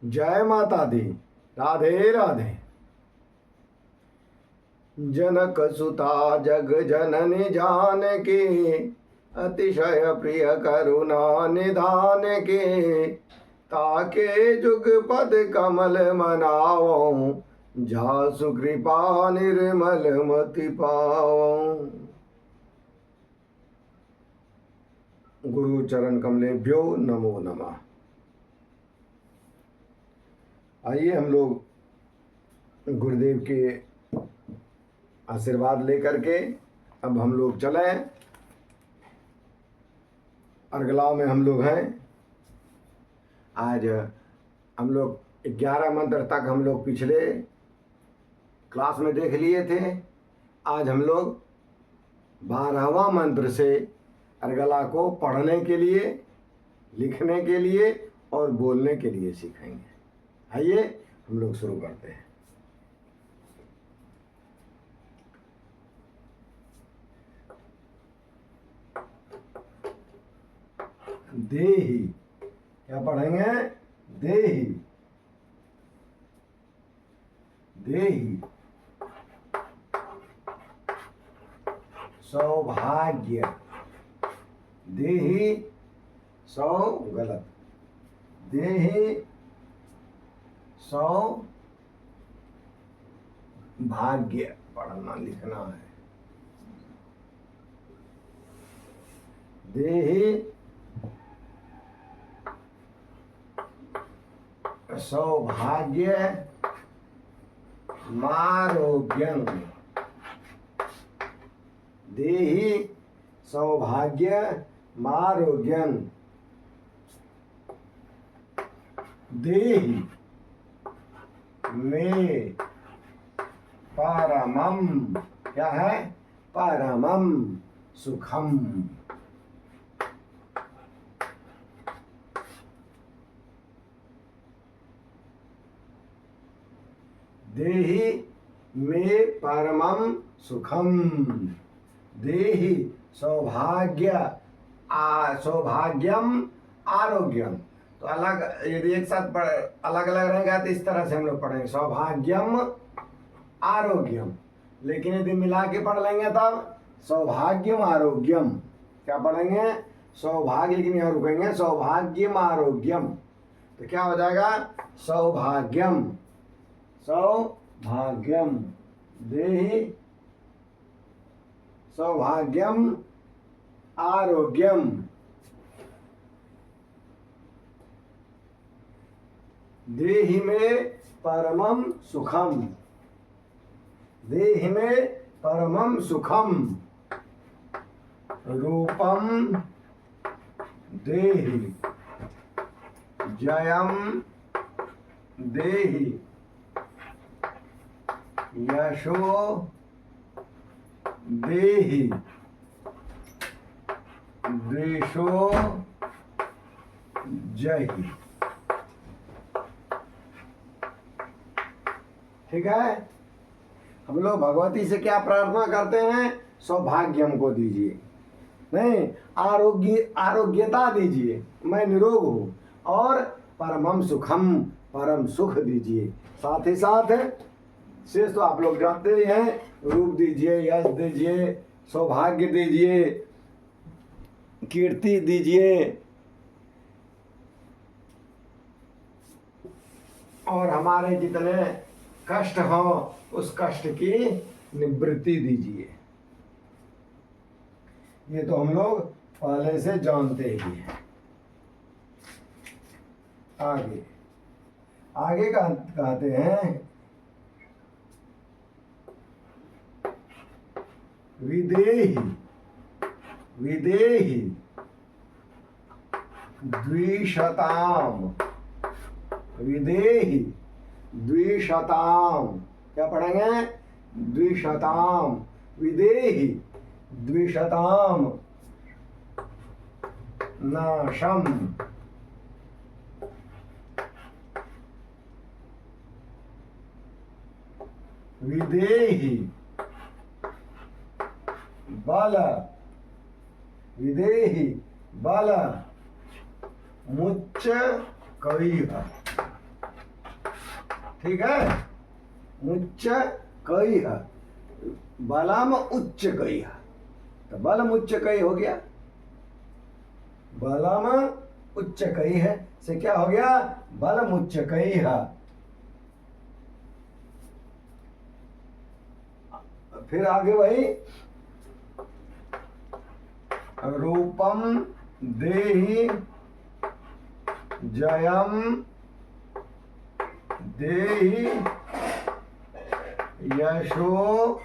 जय माता दी। राधे राधे। जनक सुता जग जननी जानकी, अतिशय प्रिय करुणा निधान के। ताके जुग पद कमल मनाओ, जासु कृपा निर्मल मति पाओ। गुरु चरण कमलेभ्यो नमो नमः। आइए हम लोग गुरुदेव के आशीर्वाद लेकर के अब हम लोग चलें। अर्गलाव में हम लोग हैं। आज हम लोग 11 मंत्र तक हम लोग पिछले क्लास में देख लिए थे। आज हम लोग 12वां मंत्र से अर्गला को पढ़ने के लिए, लिखने के लिए और बोलने के लिए सीखेंगे। आइए हम लोग शुरू करते हैं। देही क्या पढ़ेंगे? देही। देही सौभाग्य। देही सौ गलत। देही सौभाग्य पढ़ना लिखना है। देही सौभाग्य मारोग्यं। देहि सौभाग्य मारोग्यं। देहि में परमम क्या है? परमम सुखम। देहि में परमम सुखम। देहि सौभाग्य सौभाग्यम आरोग्यम। तो अलग, यदि एक साथ अलग अलग रहेगा तो इस तरह से हम लोग पढ़ेंगे सौभाग्यम आरोग्यम। लेकिन यदि मिला के पढ़ लेंगे तब सौभाग्यम आरोग्यम। क्या पढ़ेंगे? सौभाग्य की नहीं रुकेंगे, सौभाग्यम आरोग्यम। तो क्या हो जाएगा? सौभाग्यम सौभाग्यम। देहि सौभाग्यम आरोग्यम। देहि में परमम सुखम। देहि में परमम सुखम। रूपम देहि जयम देहि यशो देहि द्वेषो जहि। ठीक है। हम लोग भगवती से क्या प्रार्थना करते हैं? सौभाग्य हमको दीजिए, नहीं आरोग्यता दीजिए, मैं निरोग हूँ, और परमम सुखम परम सुख दीजिए। साथ ही साथ शेष तो आप लोग जानते ही हैं। रूप दीजिए, यश दीजिए, सौभाग्य दीजिए, कीर्ति दीजिए, और हमारे जितने कष्ट हो उस कष्ट की निवृत्ति दीजिए। ये तो हम लोग पहले से जानते ही हैं। आगे आगे कहते हैं विदेहि विदेहि द्विशताम। विदेहि द्विशताम। क्या पढ़ेंगे? द्विशताम। विदेहि द्विशताम नाशम। विदेहि बल। विदेहि बल मुच्च कविः। ठीक है। मुच्च कई है, बलम उच्च कई है, तो बलम उच्च कई हो गया। बलम उच्च कई है से क्या हो गया, बलम उच्च कई है। फिर आगे वही, रूपम देहि जयम देहि यशो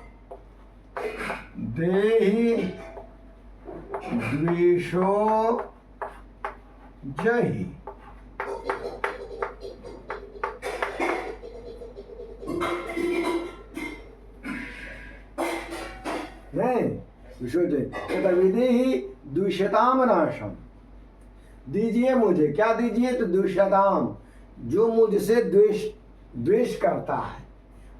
देहि द्वेषो जहि। नहीं, विषो जय विधि ही द्विषताम नाशम, दीजिए मुझे, क्या दीजिए, तो द्विषताम, जो मुझसे द्वेष करता है,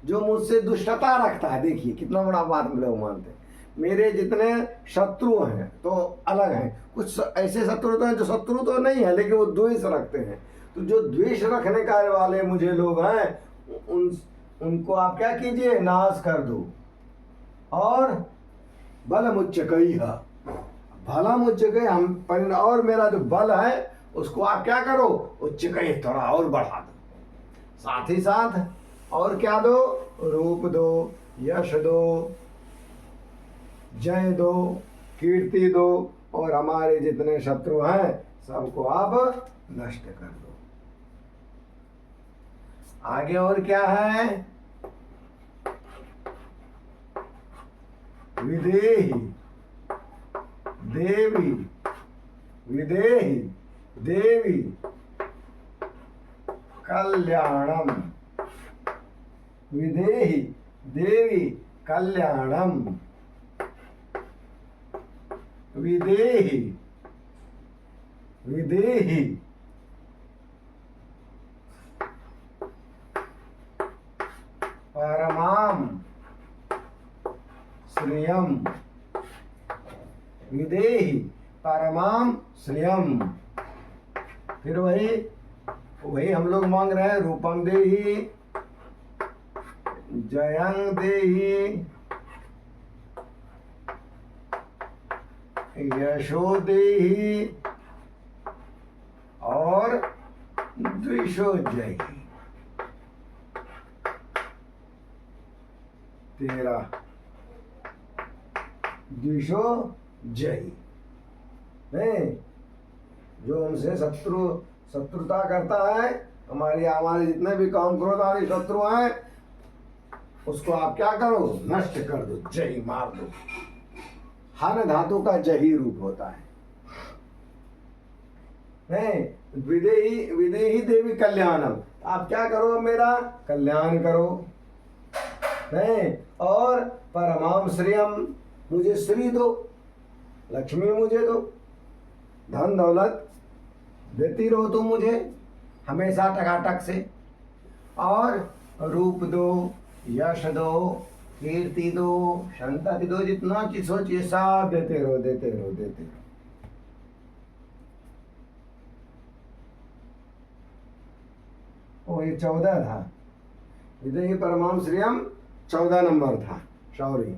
जो मुझसे दुष्टता रखता है। देखिए कितना बड़ा बात लोग मानते हैं। मेरे जितने शत्रु हैं तो अलग हैं, कुछ ऐसे शत्रु तो हैं जो शत्रु तो नहीं है लेकिन वो द्वेष रखते हैं। तो जो द्वेष रखने का वाले मुझे लोग हैं, उनको आप क्या कीजिए, नाश कर दो। और बल मुच्च कई है, भला मुच्च कई हम, और मेरा जो बल है उसको आप क्या करो, उच्च कई थोड़ा और बढ़ा दो। साथ ही साथ और क्या दो, रूप दो, यश दो, जय दो, कीर्ति दो, और हमारे जितने शत्रु हैं सबको आप नष्ट कर दो। आगे और क्या है, विदेहि देवी, विदेहि देवी कल्याणम, विदेहि देवी कल्याणम, विदेहि विदेहि परमाम श्रियम, विदेहि परमाम श्रियम। फिर वही हम लोग मांग रहे हैं, रूपम देहि जयं देहि यशो देहि और द्वेषो जय। 13 द्वेषो जय। नहीं, जो हमसे शत्रुता करता है, हमारे जितने भी काम क्रोध आदि शत्रु हैं, उसको आप क्या करो, नष्ट कर दो, जय मार दो। हर धातु का जही रूप होता है। नहीं, विदेही देवी कल्याणम, आप क्या करो, मेरा कल्याण करो। नहीं, और परमाम श्रियम, मुझे श्री दो, लक्ष्मी मुझे दो, धन दौलत देती रहो तुम मुझे हमेशा टकाटक से, और रूप दो, यश दो, कीर्ति दो, संतति दो, जितना चीज सोचिए सब देते रहो, देते रहो, देते रहो। ये 14 था, विदेही परमाम श्रियम 14 नंबर था, सॉरी।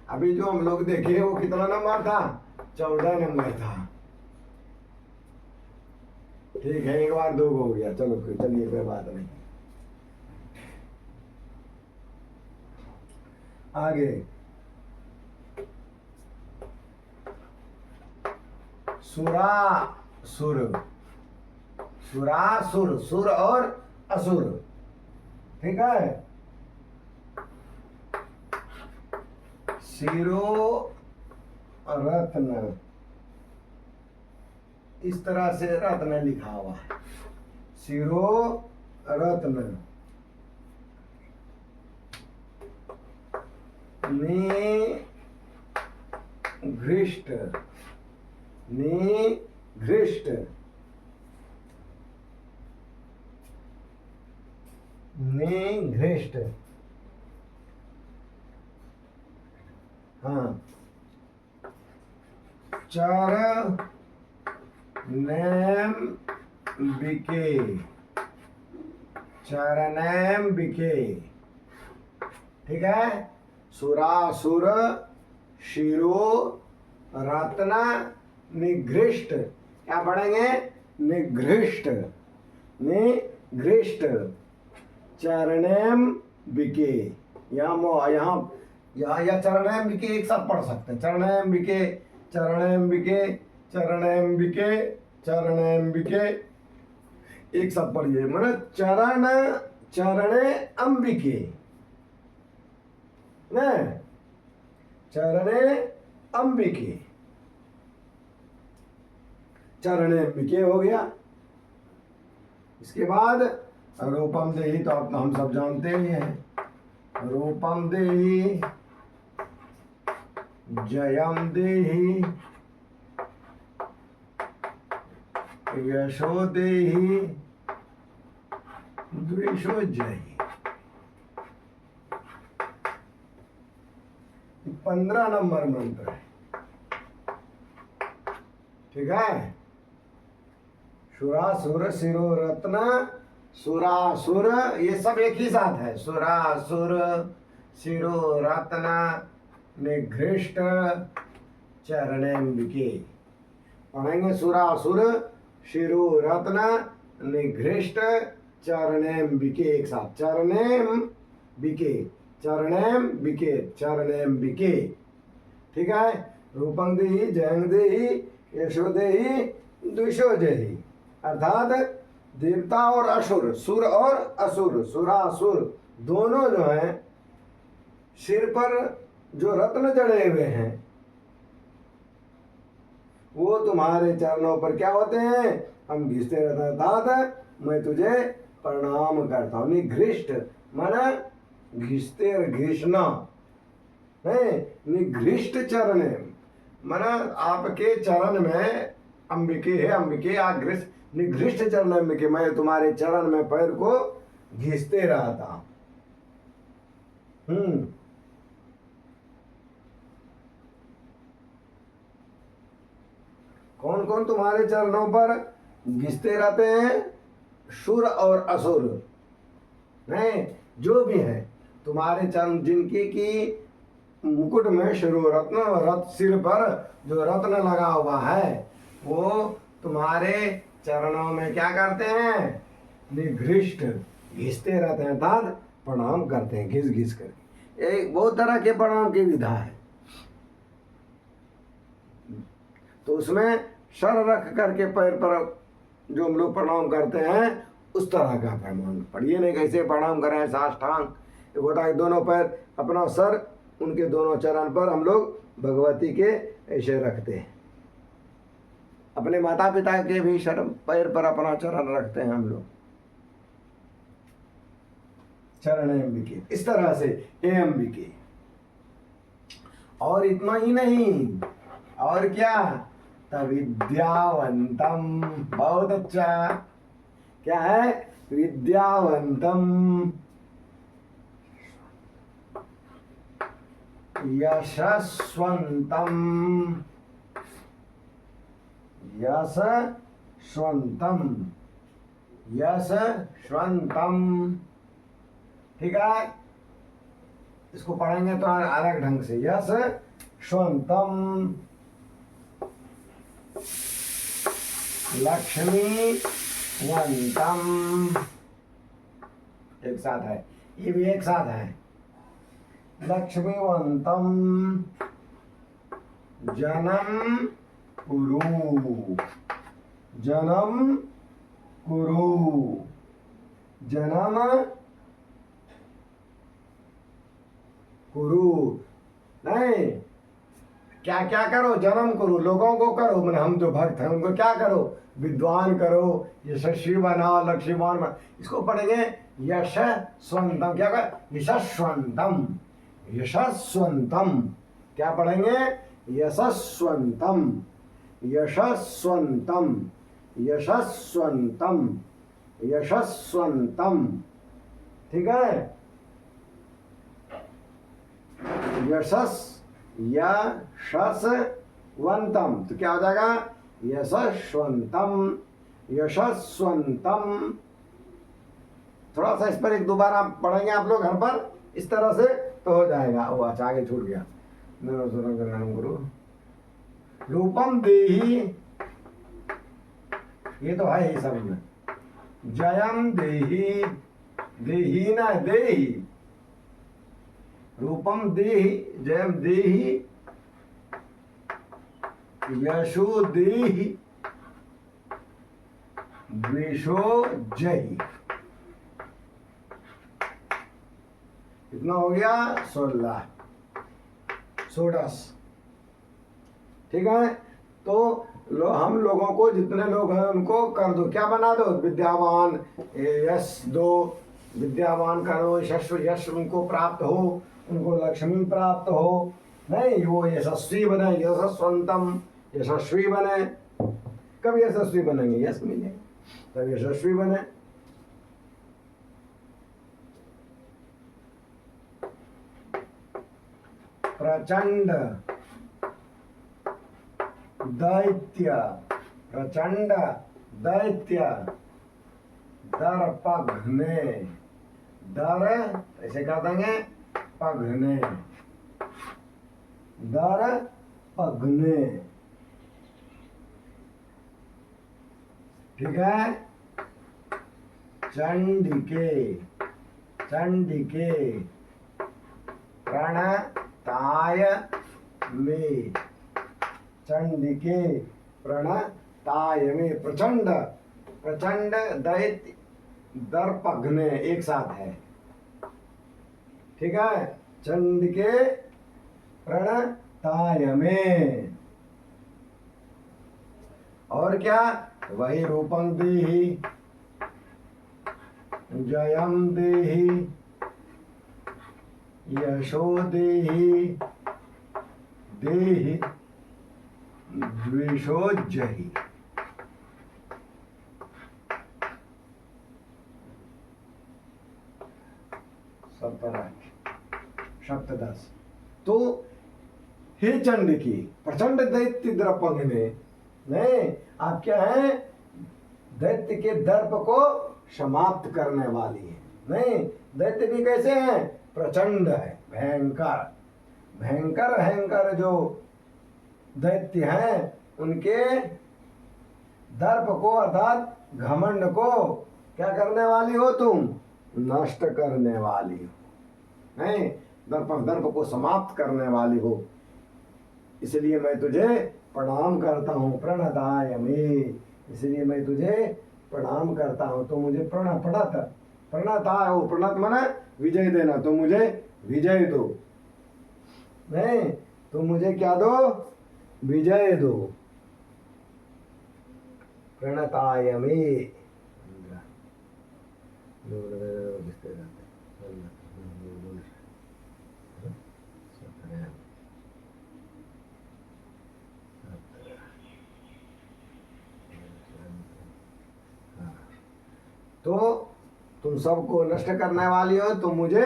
अभी जो हम लोग देखे वो कितना नंबर था, 14 नंबर था। ठीक है, एक बार 2 हो गया, चलो फिर चलिए, कोई बात नहीं। आगे सुरासुर, सुरासुर, सुर और असुर, ठीक है। शिरो रत्न, इस तरह से रत्न लिखा हुआ है, शिरो रत्न, निघृष्ट, निघृष्ट, निघृष्ट, हाँ, चार नैम बिके, चरणेम्बिके। ठीक है, सुरासुर शिरो रत्न निघृष्ट। क्या पढ़ेंगे? निघृष्ट, निघृष्ट चरणेम्बिके। यहाँ या चरणेम्बिके एक साथ पढ़ सकते हैं। चरणेम्बिके, चरणेम्बिके, चरणेम्बिके, चरणेम्बिके एक साथ पढ़िए। मतलब चरण, चरणे अंबिके न, चरणे अंबिके, चरणे अंबिके हो गया। इसके बाद रूपम देहि, तो आप हम सब जानते ही हैं। रूपम देहि, जयम देहि, यशो देहि, द्वेषो जहि। 15 नंबर मंत्र है। ठीक है, सुरासुर शिरो रत्न, सुरासुर ये सब एक ही साथ है। सुरासुर शिरो रत्न निघृष्ट चरणेम्बिके। पढ़ेंगे सुरासुर शिरो रत्न निघृष्ट चरणेम्बिके एक साथ। चरणेम्बिके, चरणेम्बिके, चरणेम्बिके। ठीक है, रूपं देहि, जयं देहि, यशो देहि, द्विषो देहि। अर्थात देवता और असुर, सुर और असुर, सुरासुर दोनों जो हैं, सिर पर जो रत्न जड़े हुए हैं वो तुम्हारे चरणों पर क्या होते हैं? हम घिसते रहते हैं। अर्थात मैं तुझे प्रणाम करता हूँ। निघृष्ट माना घिसते, घिसना नहीं, निघृष्ट चरण माना आपके चरण में अंबिके है। अंबिके आग्रस निघृष्ट चरण अंबिके, मैं तुम्हारे चरण में पैर को घिसते रहता। कौन कौन तुम्हारे चरणों पर घिसते रहते हैं? सुर और असुर नहीं, जो भी है तुम्हारे चरण, जिनकी की मुकुट में शिरो रत्न, रत सिर पर जो रत्न लगा हुआ है वो तुम्हारे चरणों में क्या करते हैं? निघृष्ट, घिसते रहते हैं। अर्थात प्रणाम करते हैं घिस घिस कर। एक बहुत तरह के प्रणाम की विधा है, तो उसमें सर रख करके पैर पर जो हम लोग प्रणाम करते हैं उस तरह का प्रणाम पढ़िए। नहीं कैसे प्रणाम करें? साष्टांग, एक होता है दोनों पैर, अपना सर उनके दोनों चरण पर हम लोग भगवती के ऐसे रखते हैं। अपने माता पिता के भी सर पैर पर अपना चरण रखते हैं हम लोग। चरण अंबिके, इस तरह से हे अंबिके। और इतना ही नहीं, और क्या? विद्यावंतम, बहुत अच्छा। क्या है? विद्यावंतम, यशस्वंतम, यशस्वंतम, यशस्वंतम। ठीक है, इसको पढ़ेंगे तो अलग ढंग से। यशस्वंतम, लक्ष्मीवंतम, एक साथ है, ये भी एक साथ है। लक्ष्मीवंतम, जनम कुरु, जनम कुरु, जन्म कुरु नहीं, क्या क्या करो? जन्म करो, लोगों को करो, मैंने हम जो भक्त हैं उनको क्या करो? विद्वान करो, यशस्वी बनाओ, लक्ष्मीवान बनाओ। इसको पढ़ेंगे यशस्वंतम। क्या कहा? यशस्वंतम, यशस्वंतम। क्या पढ़ेंगे? यशस्वंतम, यशस्वंतम, यशस्वंतम, यशस्वंतम। ठीक है, यशस्वंतम, तो क्या हो जाएगा? यशस्वंतम, यशस्वंतम, थोड़ा सा इस पर एक दो बार आप पढ़ेंगे आप लोग घर पर इस तरह से तो हो जाएगा। वो अच्छा आगे छूट गया। गुरु रूपम देही, ये तो है ही सब में। जयम देही, देही ना देही, रूपम देही, जयम देही, यशो देही, द्वेषो जही। कितना हो गया? 16 ठीक है। तो हम लोगों को जितने लोग हैं उनको कर दो, क्या बना दो? विद्यावान, यश दो, विद्यावान करो, यश उनको प्राप्त हो, उनको लक्ष्मी प्राप्त हो, नहीं वो यशस्वी बने, यशस्वंतम, यशस्वी बने। कब यशस्वी बनेंगे? यश मिलेंगे तब यशस्वी बने। प्रचंड दैत्य, प्रचंड दैत्य, दर्पघ्ने, दर ऐसे कह देंगे पघ्ने, दर्पघ्ने, ठीक है। चंडिके, चंडिके प्रणताय में, चंडिके प्रणताय में। प्रचंड, प्रचंड दैत्य, दर्पघ्ने एक साथ है, ठीक है। चंडिके प्रणताय में। और क्या? वही रूपम देहि, जयम देहि, यशो देहि, देहि द्वेषो जहि। सप्तदश। तो हे चंडिकी, प्रचंड दैत्य दर्पघ्ने, नहीं आप क्या है? दैत्य के दर्प को समाप्त करने वाली है। नहीं, दैत्य भी कैसे हैं? प्रचंड है, भयंकर, भयंकर भयंकर जो दैत्य हैं उनके दर्प को अर्थात घमंड को क्या करने वाली हो तुम? नष्ट करने वाली हो। नहीं, दर्प को समाप्त करने वाली हो। इसलिए मैं तुझे प्रणाम करता हूँ, प्रणताय में, इसलिए मैं तुझे प्रणाम करता हूँ। तो मुझे प्रणताय हो, प्रणत माने विजय देना, तो मुझे विजय दो। नहीं, तो मुझे क्या दो? विजय दो। प्रणताय में। तो तुम सबको नष्ट करने वाली हो, तो मुझे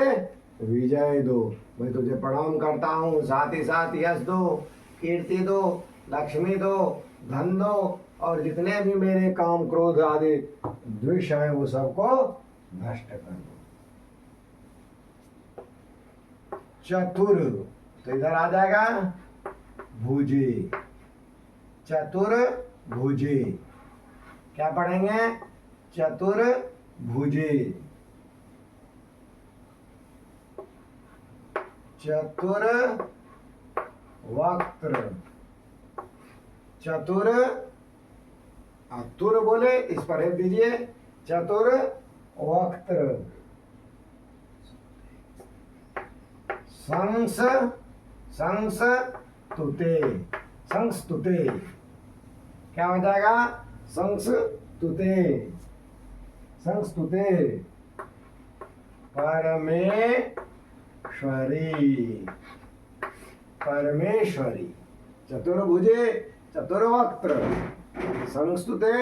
विजय दो। मैं तुझे प्रणाम करता हूँ, साथ ही साथ यश दो, कीर्ति दो, लक्ष्मी दो, धन दो, और जितने भी मेरे काम क्रोध आदि द्वेष है वो सबको नष्ट कर दो। चतुर, तो इधर आ जाएगा भुजे, चतुर भुजे। क्या पढ़ेंगे? चतुर भुजे, चतुर वक्त्र, चतुर तुर बोले, इस पर हेल्प दीजिए। चतुर वक्त्र, संस, संस तुते, संस्तुते। क्या हो जाएगा? संस्तुते, संस्तुते परमेश्वरी, परमेश्वरी। चतुर्भुजे, चतुर्वक्त्र, संस्तुते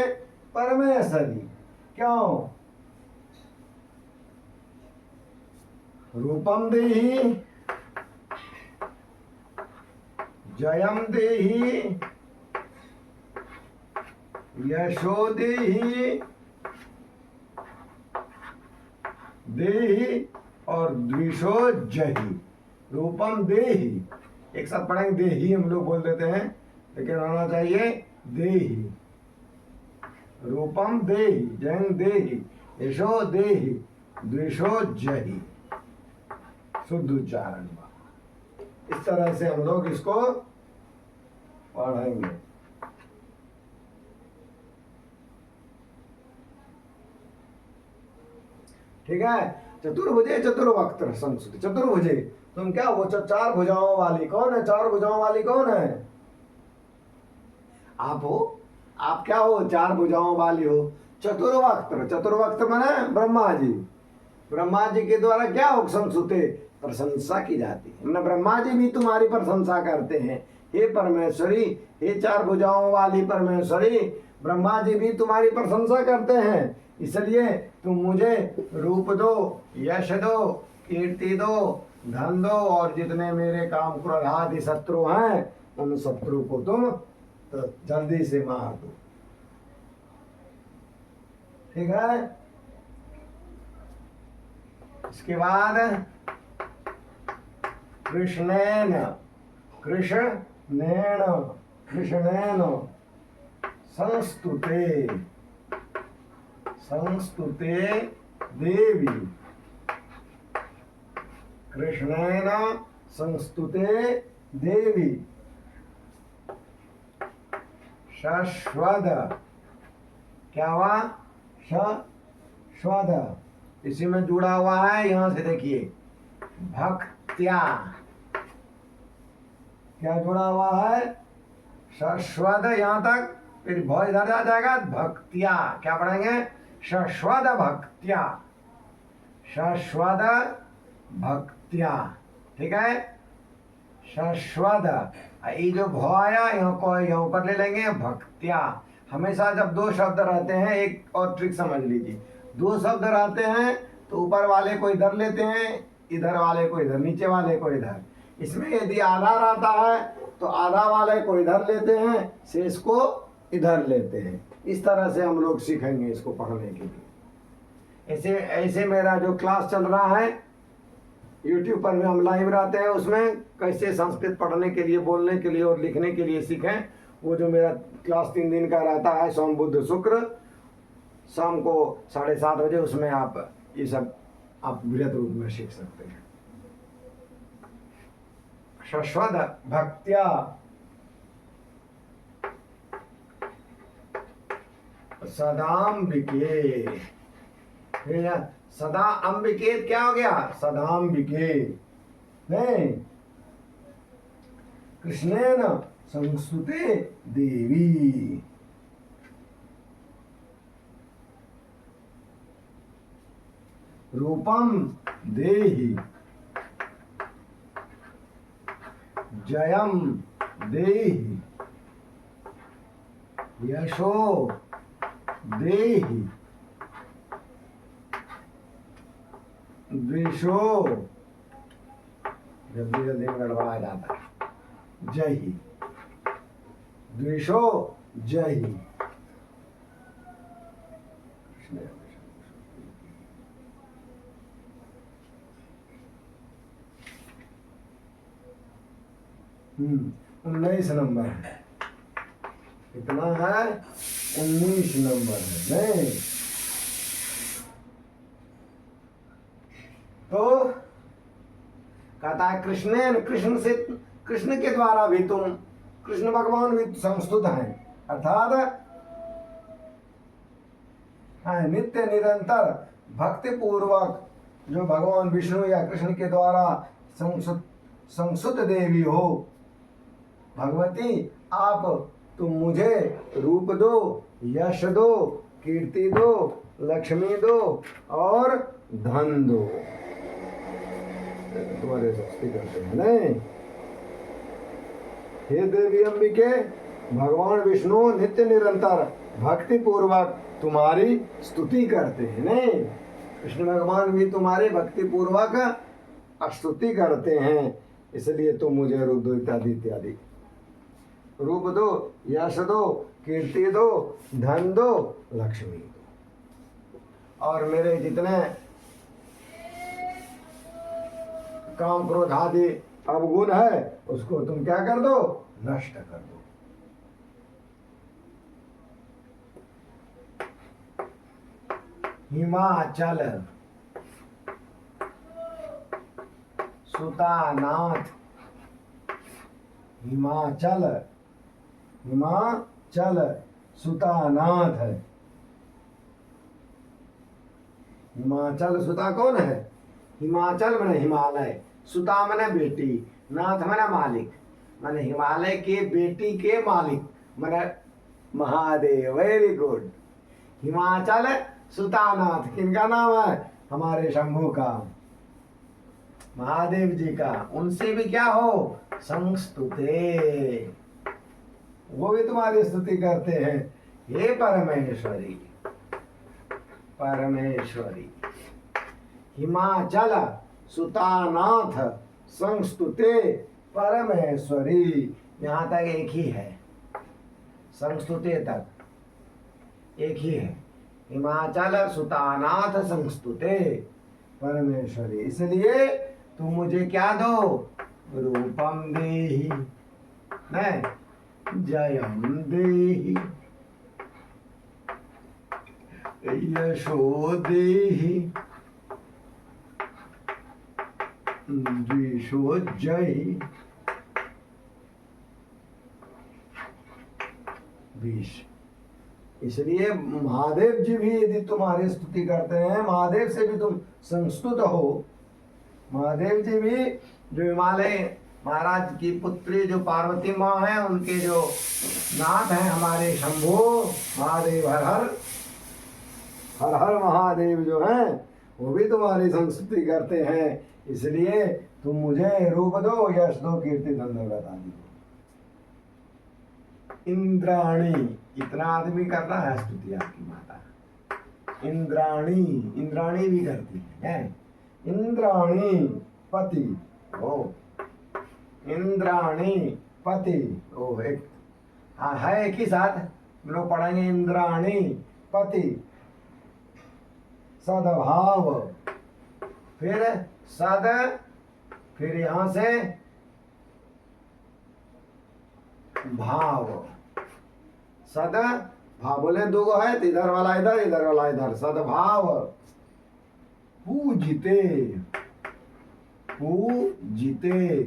परमेश्वरी। क्यों? रूपम देहि, जयम देहि, यशो देहि, देहि और द्विषो जहि। रूपम देहि, एक साथ पढ़ेंगे, देहि हम लोग बोल देते हैं, लेकिन होना चाहिए देहि। रूपम देहि, जयं देहि, यशो देहि, द्विषो जहि। शुद्ध उच्चारण। इस तरह से हम लोग इसको पढ़ेंगे। ठीक है। चतुर्भुजे चतुर्वक्त्र संस्कृति। चतुर्भुजे, तुम क्या वो चार भुजाओं वाली कौन है? चार भुजाओं वाली कौन है? आप हो। आप क्या हो? चार भुजाओं वाली हो। चतुर्वक्त्र, चतुर्वक्त्र माने ब्रह्मा जी। ब्रह्मा जी के द्वारा क्या हो? संस्तुते, प्रशंसा की जाती है। ब्रह्मा जी भी तुम्हारी प्रशंसा करते हैं, हे परमेश्वरी, हे चार भुजाओं वाली परमेश्वरी, ब्रह्मा जी भी तुम्हारी प्रशंसा करते हैं। इसलिए तुम मुझे रूप दो, यश दो, कीर्ति दो, धन दो, और जितने मेरे काम क्रोध आदि शत्रु हैं उन शत्रु को तुम तो जल्दी से मार दो। ठीक है। इसके बाद कृष्णेन, कृष्णेन, कृष्णेन संस्तुते, संस्तुते देवी। कृष्णेन संस्तुते देवी। शश्वद, क्या हुआ? शश्वद, इसी में जुड़ा हुआ है, यहां से देखिए, भक्त्या। क्या जुड़ा हुआ है? शश्वद, यहां तक, फिर भौ इधर आ जाएगा, भक्त्या। क्या पढ़ेंगे? शश्वद भक्त्या, शश्वद भक्त्या। ठीक है। शश्वद, ये जो भौ आया यहाँ को यहाँ ऊपर ले लेंगे, भक्त्या। हमेशा जब दो शब्द रहते हैं, एक और ट्रिक समझ लीजिए, दो शब्द रहते हैं तो ऊपर वाले को इधर लेते हैं, इधर वाले को इधर, नीचे वाले को इधर। इसमें यदि आधा रहता है तो आधा वाले को इधर लेते हैं, शेष को इधर लेते हैं। इस तरह से हम लोग सीखेंगे इसको पढ़ने के लिए। ऐसे ऐसे मेरा जो क्लास चल रहा है YouTube पर भी, हम लाइव रहते हैं, उसमें कैसे संस्कृत पढ़ने के लिए, बोलने के लिए और लिखने के लिए सीखें, वो जो मेरा क्लास 3 दिन का रहता है, सोम बुध शुक्र, शाम को 7:30 बजे, उसमें आप ये सब आप बृहद रूप में सीख सकते हैं। शश्वद भक्त्या सदाम्बिके। सदा अंबिके क्या हो गया? सदाम्बिके। नहीं, कृष्णेन संस्तुते देवी। रूपम देहि, जयम देहि, यशो देहि, द्विषो, जल्दी जल्दी गड़बड़ा जाता है, जहि, द्विषो जहि। उन्नीस नंबर है, कितना है? 19 नंबर है। नहीं तो कहता है कृष्णेन, कृष्ण से, कृष्ण के द्वारा भी तुम, कृष्ण भगवान भी संस्तुत हैं, अर्थात नित्य निरंतर भक्ति पूर्वक जो भगवान विष्णु या कृष्ण के द्वारा संस्तुत देवी हो। भगवती, आप तुम मुझे रूप दो, यश दो, कीर्ति दो, लक्ष्मी दो और धन दो। तुम्हारे सस्ती करते हैं नहीं? हे देवी अंबिके, भगवान विष्णु नित्य निरंतर भक्ति पूर्वक तुम्हारी स्तुति करते हैं। नहीं, कृष्ण भगवान भी तुम्हारी भक्ति पूर्वक स्तुति करते हैं, इसलिए तुम मुझे रूप दो, इत्यादि इत्यादि। रूप दो, यश दो, कीर्ति दो, धन दो, लक्ष्मी दो। और मेरे जितने काम क्रोध आदि अवगुण है उसको तुम क्या कर दो, नष्ट कर दो। हिमाचल सुतानाथ, हिमाचल, हिमाचल सुतानाथ है। हिमाचल सुता कौन है? हिमाचल माने हिमालय, सुता माने बेटी, नाथ माने मालिक, माने हिमालय के बेटी के मालिक माने महादेव। Very good. हिमाचल सुतानाथ किनका नाम है? हमारे शंभू का, महादेव जी का। उनसे भी क्या हो, संस्तुते, वो भी तुम्हारी स्तुति करते हैं। हे परमेश्वरी, परमेश्वरी। हिमाचल सुतानाथ संस्तुते परमेश्वरी, यहां तक एक ही है, संस्तुते तक एक ही है। हिमाचल सुतानाथ संस्तुते परमेश्वरी। इसलिए तुम मुझे क्या दो, रूपम देहि, जयम देहि, यशो देहि, द्विषो जय, विष। इसलिए महादेव जी भी यदि तुम्हारी स्तुति करते हैं, महादेव से भी तुम संस्तुत हो। महादेव जी भी जो हिमालय महाराज की पुत्री जो पार्वती माँ है, उनके जो नाथ हैं हमारे शंभू महादेव, हर हर हर हर महादेव जो हैं वो भी तुम्हारी संस्तुति करते हैं। इसलिए तुम मुझे रूप दो, यश दो, कीर्ति धन बता दो। इंद्राणी, इतना आदमी कर रहा है स्तुति आपकी माता। इंद्राणी, इंद्राणी भी करती है। इंद्राणी पति, ओ इंद्राणी पति, ओ एक हाँ है एक ही साथ हम लोग पढ़ेंगे। इंद्राणी पति, सद्भाव, फिर सद, फिर यहां से भाव, सद भाव बोले दो है, तो इधर वाला इधर वाला इधर, सद्भाव। पूजिते, पूजिते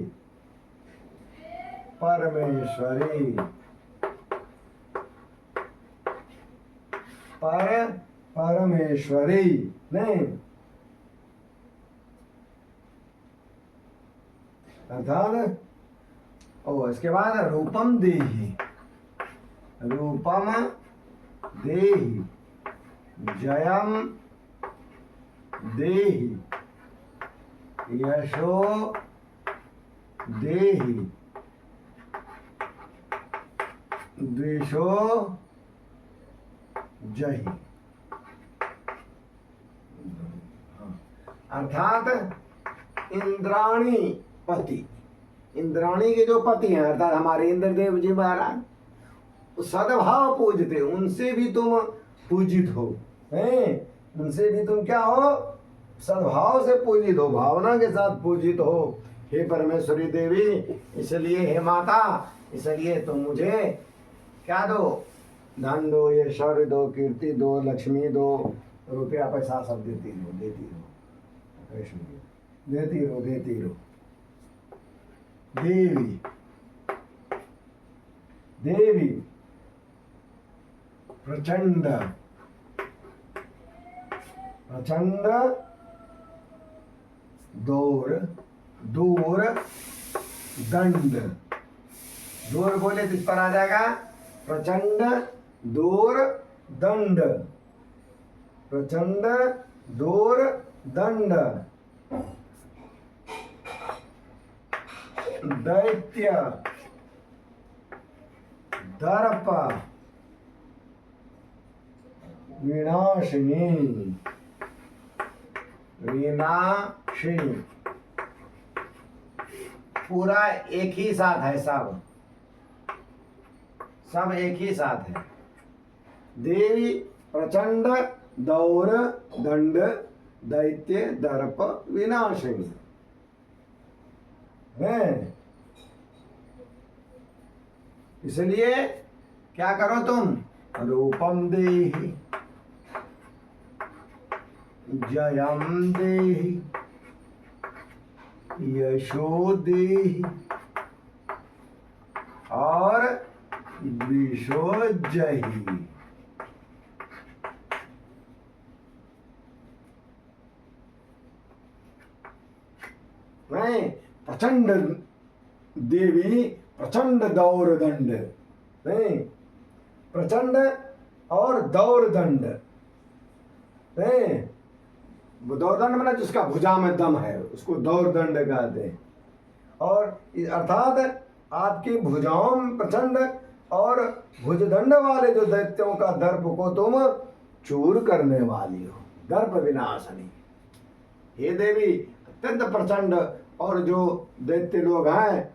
परमेश्वरी, परमेश्वरी नहीं, अर्थात ओ इसके बाद रूपम देहि, रूपम देहि, जयम देहि, यशो देहि, द्विषो जहि। अर्थात इंद्राणी पति, इंद्राणी के जो पति हैं अर्थात हमारे इंद्रदेव जी महाराज, सद्भाव पूजते, उनसे भी तुम पूजित हो, हैं? उनसे भी तुम क्या हो, सद्भाव से पूजित हो, भावना के साथ पूजित हो। हे परमेश्वरी देवी, इसलिए हे माता, इसलिए तुम मुझे क्या दो, धन दो, यशोर दो, कीर्ति दो, लक्ष्मी दो, रुपया पैसा सब देती रहो, देती रहो, देती रहो, देती रहो। देवी, देवी प्रचंड, प्रचंड, दूर, दूर, दंड, दूर बोले तो इस पर आ जाएगा प्रचंड, दूर, दंड, प्रचंड, दूर, दंड, दैत्य, दर्प, विनाशिनी, विनाशिनी, पूरा एक ही साथ है, सब सब एक ही साथ है। देवी प्रचंड, दौर, दंड, दैत्य, दर्प, विनाशिनी। हैं। इसलिए क्या करो तुम, रूपम देहि, जयम देहि, यशो देहि और द्विषो जहि। नहीं, प्रचंड देवी, प्रचंड दौर दंड, नहीं, प्रचंड और दौर दंड, नहीं, दौर दंड मतलब जिसका भुजा में दम है उसको दौर दंड कहते हैं। और अर्थात आपकी भुजाओं में प्रचंड और भुजदंड वाले जो दैत्यों का दर्प को तुम चूर करने वाली हो, दर्प विनाशनी। हे देवी, अत्यंत प्रचंड और जो दैत्य लोग हैं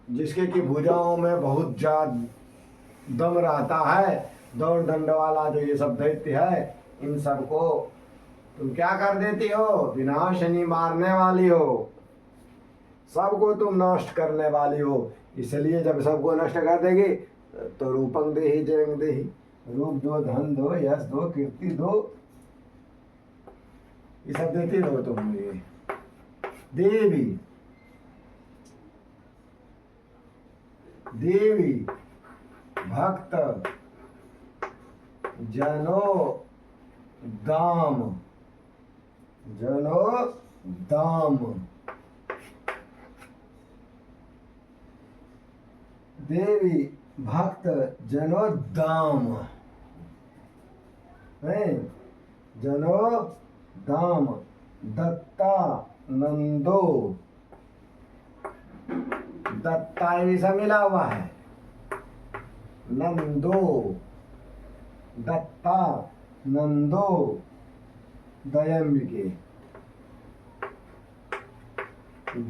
जिसके की भुजाओं में बहुत ज्यादा दम रहता है, दौड़ दंड वाला जो ये सब दैत्य है, इन सबको तुम क्या कर देती हो, विनाशनी, मारने वाली हो, सबको तुम नष्ट करने वाली हो। इसलिए जब सबको नष्ट कर देगी तो रूपं देहि जयं देहि, रूप दो, धन दो, यश दो, कीर्ति दो, ये सब देती रहो तुम मुझे। देवी, देवी भक्त जनो दाम, जनो दाम, देवी भक्त जनो दाम, जनो दाम, दत्ता नंदो, दत्ता ऐसा मिला हुआ है, नंदो, दत्ता नंदो, दयम्बिके,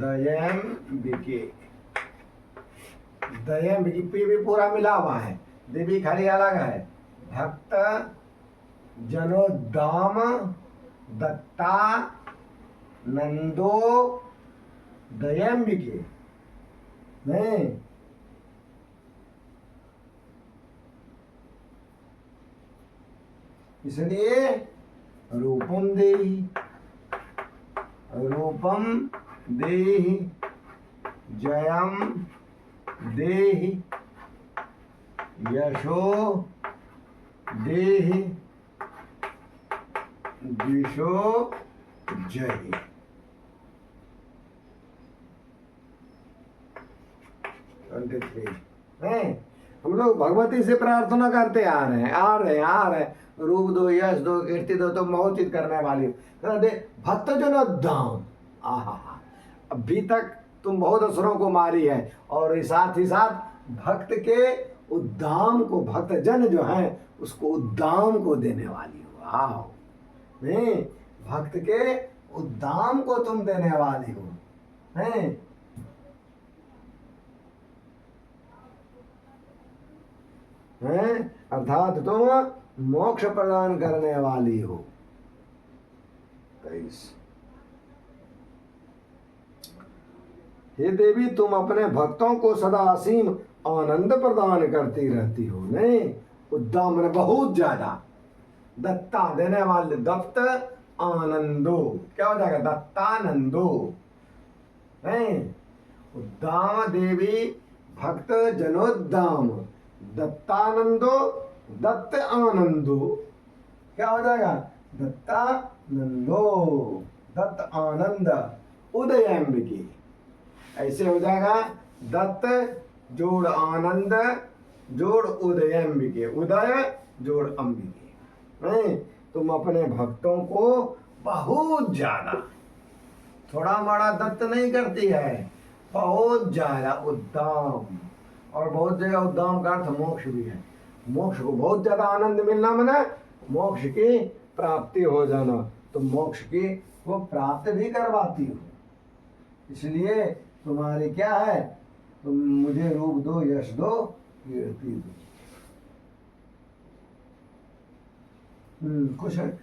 दयम्बिके, दयम्बिके पे भी पूरा मिला हुआ है, देवी खाली अलग है। भक्त जनोदाम, दत्ता नंदो, दयम्बिके, नहीं, इसलिए रूपम देहि, रूपम देहि, जयम देहि, यशो देहि, द्विषो जहि। हम लोग भगवती से प्रार्थना करते आ रहे हैं, रूप दो, यश दो, कीर्ति दो, तो मोहित करने वाली दे भक्त जन दाम। आहा, अभी तक तुम बहुत असुरों को मारी है और साथ ही साथ भक्त के उद्दाम को, भक्त जन जो है उसको उद्दाम को देने वाली हो। आओ, नहीं, भक्त के उद्दाम को तुम देने वाली हो, हैं? अर्थात तुम मोक्ष प्रदान करने वाली हो। हे देवी, तुम अपने भक्तों को सदा असीम आनंद प्रदान करती रहती हो, नहीं, उद्दाम ने बहुत ज्यादा, दत्ता देने वाले, दत्त आनंदो, क्या हो जाएगा, दत्तानंदो, नहीं, उद्दाम देवी भक्त जनोद्दाम, दत्तानंदो, दत्त आनंदो, क्या हो जाएगा, दत्तानंदो, दत्त आनंद, उदयम्बिके, ऐसे हो जाएगा, दत्त जोड़ आनंद जोड़ उदयम्बिके, उदय जोड़ अंबिके। नहीं, तुम अपने भक्तों को बहुत ज्यादा, थोड़ा बड़ा दत्त नहीं करती है, बहुत ज्यादा उद्दाम। और बहुत जगह उद्दाम का अर्थ मोक्ष भी है, मोक्ष को बहुत ज्यादा आनंद मिलना मना मोक्ष की प्राप्ति हो जाना, तो मोक्ष की वो प्राप्त भी करवाती हो। इसलिए तुम्हारी क्या है, तुम मुझे रूप दो, यश दो, कीर्ति दो। कुछ है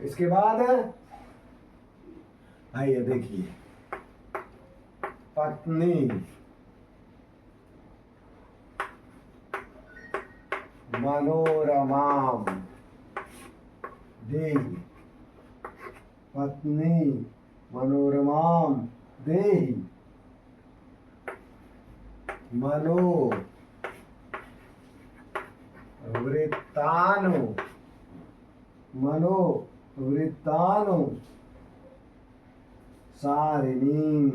इसके बाद आइए देखिए, पत्नी मनोरमाम देहि, पत्नी मनोरमाम देहि, मनो वृत्तानु, मनो वृत्तानु सारिणीम,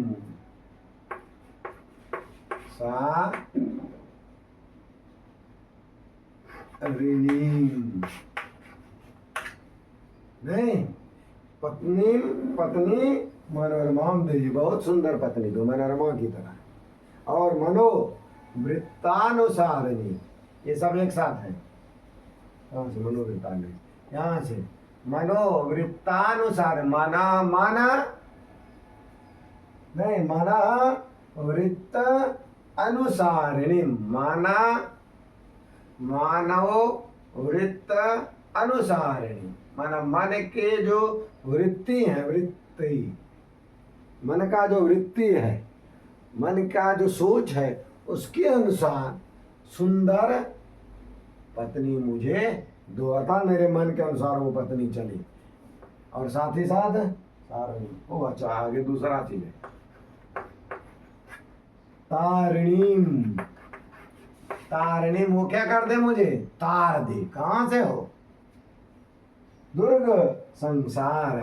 सारिणीम। नहीं, पत्नी पत्नी मनोरमाम देही, बहुत सुंदर पत्नी दो मनोरमा की तरह। और मनो वृत्तानुसारिणी, ये सब एक साथ है। कहाँ से मनोवृत्तानु, यहाँ से मनोवृत्तानुसार, मना मन नहीं, मना वृत्त अनुसारिणी, माना मानव वृत्त अनुसारिणी, माना मन के जो वृत्ति है, वृत्ति मन का जो वृत्ति है, मन का जो सोच है, उसके अनुसार सुंदर पत्नी मुझे दो। अर्थात मेरे मन के अनुसार वो पत्नी चली। और साथ ही साथ तारिणी, ओ अच्छा आगे दूसरा चीज है, तारिणीम, तारिणीम वो क्या कर दे, मुझे तार दे। कहां से हो, दुर्ग संसार,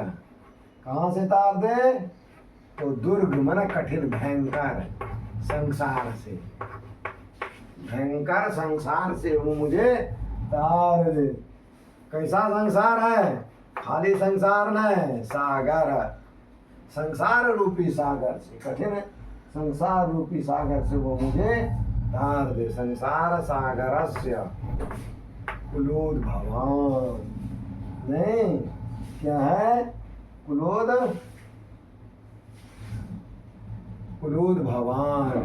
कहां से तार दे, तो दुर्ग मन कठिन भयंकर संसार से, भयंकर संसार से वो मुझे तार दे। कैसा संसार है, खाली संसार नहीं, सागर, संसार रूपी सागर से, कठिन संसार रूपी सागर से वो मुझे तार दे। संसार सागरस्य कुलोद्भवान्, नहीं क्या है, कुलोद्भवान्, कुलोद्भवान्,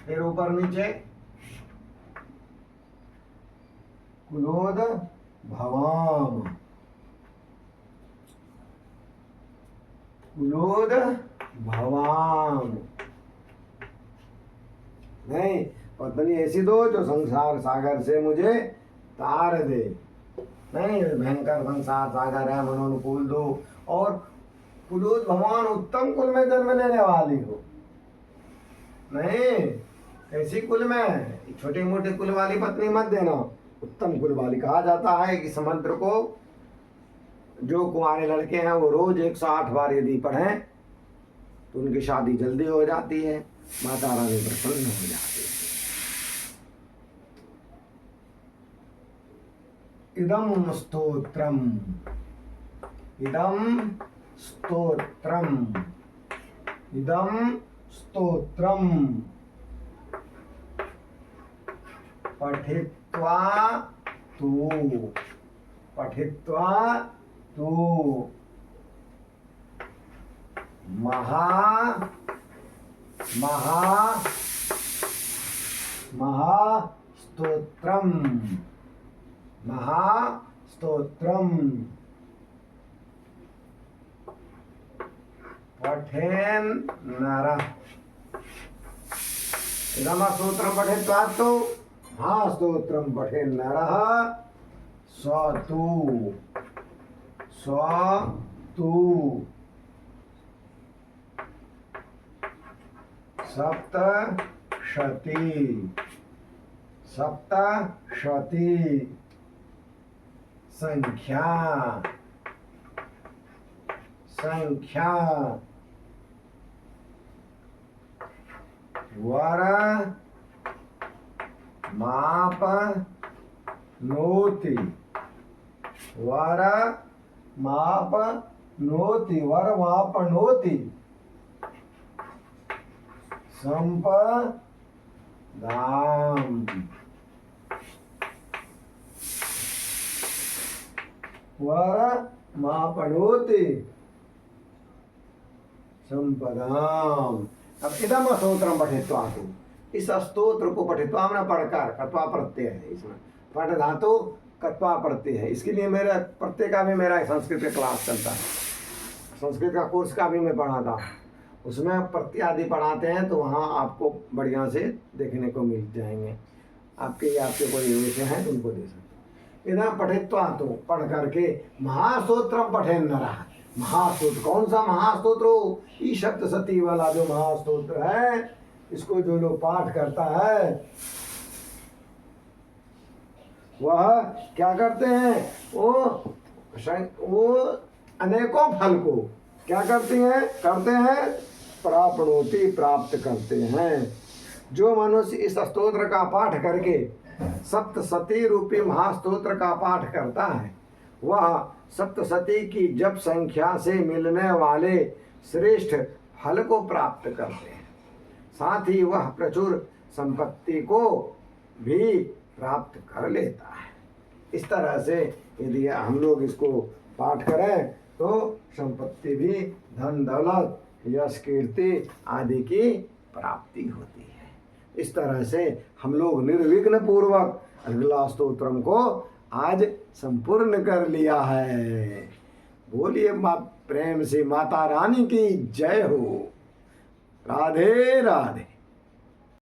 फिर ऊपर नीचे कुलोद्भवाम्, कुलोद्भवाम्। नहीं, पत्नी ऐसी दो जो संसार सागर से मुझे तार दे। नहीं, भयंकर संसार सागर है, मनोनुकूल दो। और कुलोद्भवान, उत्तम कुल में जन्म लेने वाली हो। नहीं, ऐसी कुल में, छोटे मोटे कुल वाली पत्नी मत देना, उत्तम कुल वाली। कहा जाता है कि समुद्र को जो कुंवारे लड़के हैं वो रोज 108 बार यदि पढ़ें तो उनकी शादी जल्दी हो जाती है, माता रानी प्रसन्न हो जाती है। इदम स्तोत्रम, इदम स्तोत्रम, इदम स्तोत्रम पठित्वा तू, पठित्वा तू महा स्तोत्रम, स्तोत्रम पठेन नरः। इदम स्तोत्रम पठित्वा तू स्तोत्रम पठेन नरः स्वतु, स्वतु सप्तशती, सप्तशती संख्या, संख्या वर माप नोति, वर माप नोति, वर माप नोति संपदाम, वर मापनोति संपदाम। अब इदम स्तोत्रम पठित्वा तु, इस स्तोत्र को पठित्वा में पढ़कर, कत्वा प्रत्यय है इसमें, पठ धातु कत्वा प्रत्यय है। इसके लिए मेरा प्रत्यय का भी मेरा संस्कृत का क्लास चलता है, संस्कृत का कोर्स का भी मैं पढ़ाता हूँ, उसमें प्रत्यय आदि पढ़ाते हैं, तो वहाँ आपको बढ़िया से देखने को मिल जाएंगे। आपके कोई विषय हैं तो उनको दे सकते। इधर पठित्वा, तो पढ़ करके महास्तोत्रम पठेन नरः। महास्तोत्र कौन सा महास्तोत्र हो? ई सप्तशती वाला जो महास्तोत्र है, इसको जो लोग पाठ करता है वह क्या करते हैं? वो अनेकों फल को क्या करते हैं? प्राप्नोति, प्राप्त करते हैं। जो मनुष्य इस स्तोत्र का पाठ करके सप्तशती रूपी महास्तोत्र का पाठ करता है, वह सप्तशती की जप संख्या से मिलने वाले श्रेष्ठ फल को प्राप्त करते हैं। साथ ही वह प्रचुर संपत्ति को भी प्राप्त कर लेता है। इस तरह से यदि हम लोग इसको पाठ करें तो संपत्ति भी, धन दौलत, यश कीर्ति आदि की प्राप्ति होती है। इस तरह से हम लोग निर्विघ्न पूर्वक अगला स्तोत्रम को आज संपूर्ण कर लिया है। बोलिए प्रेम से माता रानी की जय हो। राधे राधे।